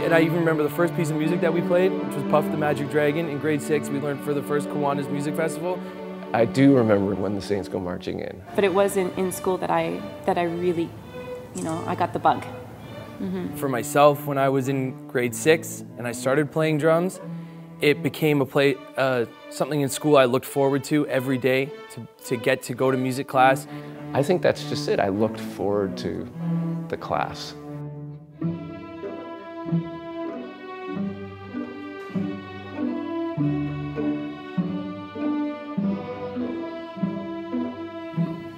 And I even remember the first piece of music that we played, which was Puff the Magic Dragon. In grade 6, we learned for the first Kiwanis Music Festival. I do remember When the Saints Go Marching In. But it was in school that I really, I got the bug. For myself, when I was in grade 6 and I started playing drums, it became something in school I looked forward to every day to get to go to music class. I think that's just it. I looked forward to the class.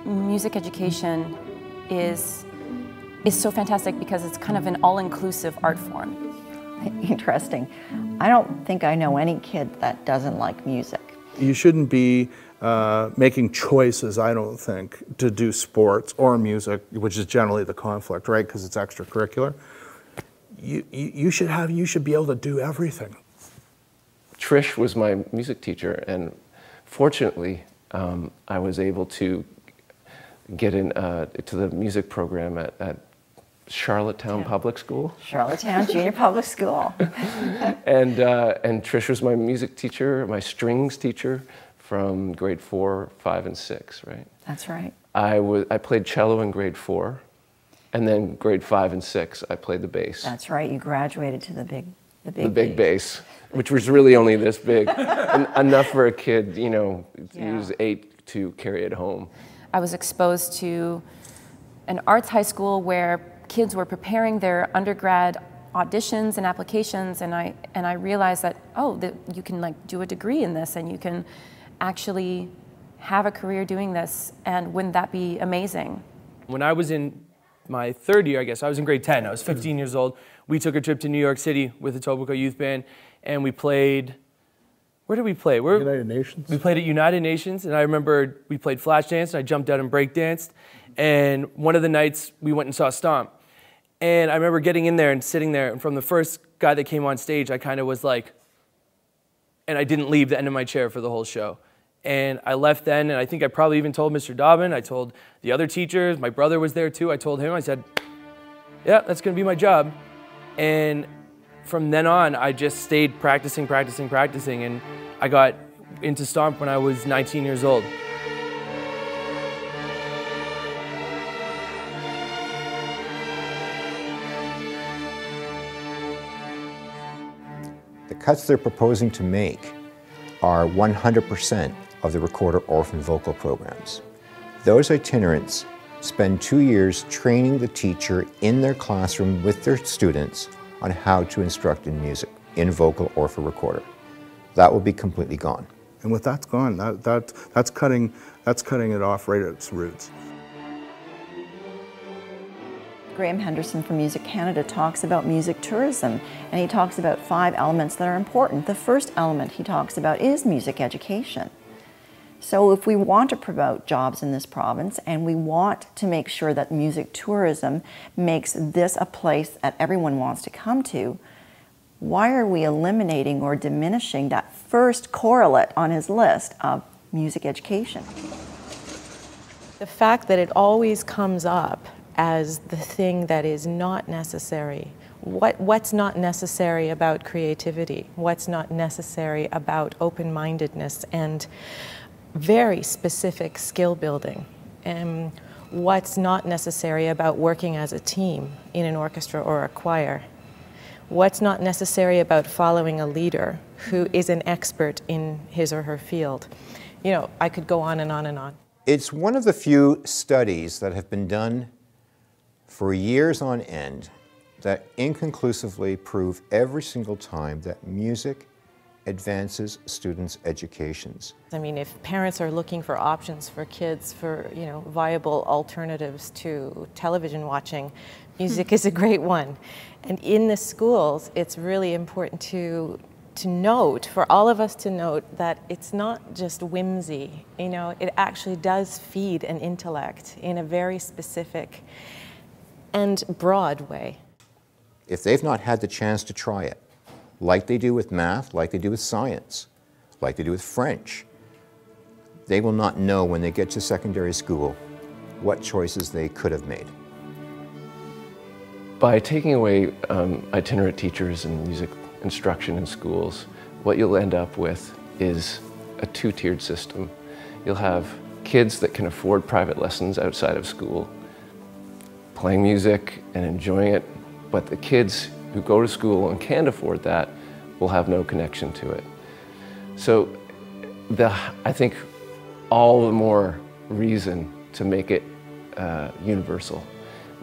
Music education is so fantastic because it's kind of an all-inclusive art form. Interesting. I don't think I know any kid that doesn't like music. You shouldn't be making choices, I don't think, to do sports or music, which is generally the conflict, right? Because it's extracurricular. You should be able to do everything. Trish was my music teacher, and fortunately, I was able to get in to the music program at Charlottetown Public School. Charlottetown Junior Public School. And Trish was my music teacher, my strings teacher from grade 4, 5, and 6, right? That's right. I played cello in grade 4, and then grade 5 and 6, I played the bass. That's right. You graduated to the big bass, which was really only this big, enough for a kid, to use 8 to carry it home. I was exposed to an arts high school where kids were preparing their undergrad auditions and applications, and I realized that, that you can do a degree in this and you can actually have a career doing this, and wouldn't that be amazing? When I was in my 3rd year, I guess, I was in grade 10, I was 15 years old, we took a trip to New York City with the Etobicoke Youth Band, and we played, where did we play? United Nations. We played at United Nations, and I remember we played flash dance, and I jumped out and break danced, and one of the nights we went and saw Stomp. And I remember getting in there and sitting there, and from the first guy that came on stage, I kind of was like, and I didn't leave the end of my chair for the whole show. And I left then, and I think I probably even told Mr. Dobbin, I told the other teachers, my brother was there too, I told him, I said, yeah, that's gonna be my job. And from then on, I just stayed practicing, and I got into Stomp when I was 19 years old. The cuts they're proposing to make are 100% of the Recorder Orphan vocal programs. Those itinerants spend 2 years training the teacher in their classroom with their students on how to instruct in music, in vocal or for recorder. That will be completely gone. And with that's gone, that's cutting it off right at its roots. Graham Henderson from Music Canada talks about music tourism, and he talks about 5 elements that are important. The first element he talks about is music education. So if we want to promote jobs in this province and we want to make sure that music tourism makes this a place that everyone wants to come to, why are we eliminating or diminishing that first correlate on his list of music education? The fact that it always comes up as the thing that is not necessary. What's not necessary about creativity? What's not necessary about open-mindedness and very specific skill building? And what's not necessary about working as a team in an orchestra or a choir? What's not necessary about following a leader who is an expert in his or her field? I could go on and on and on. It's one of the few studies that have been done for years on end that inconclusively prove every single time that music advances students' educations. I mean, if parents are looking for options for kids for, viable alternatives to television watching, music is a great one. And in the schools, it's really important to note, for all of us to note, that it's not just whimsy. It actually does feed an intellect in a very specific and broad way. If they've not had the chance to try it, like they do with math, like they do with science, like they do with French, they will not know when they get to secondary school what choices they could have made. By taking away itinerant teachers and music instruction in schools, what you'll end up with is a two-tiered system. You'll have kids that can afford private lessons outside of school, playing music and enjoying it, but the kids who go to school and can't afford that will have no connection to it. So I think all the more reason to make it universal.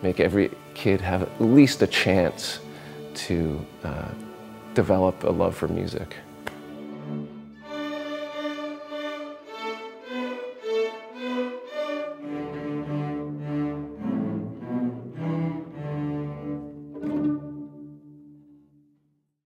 Make every kid have at least a chance to develop a love for music.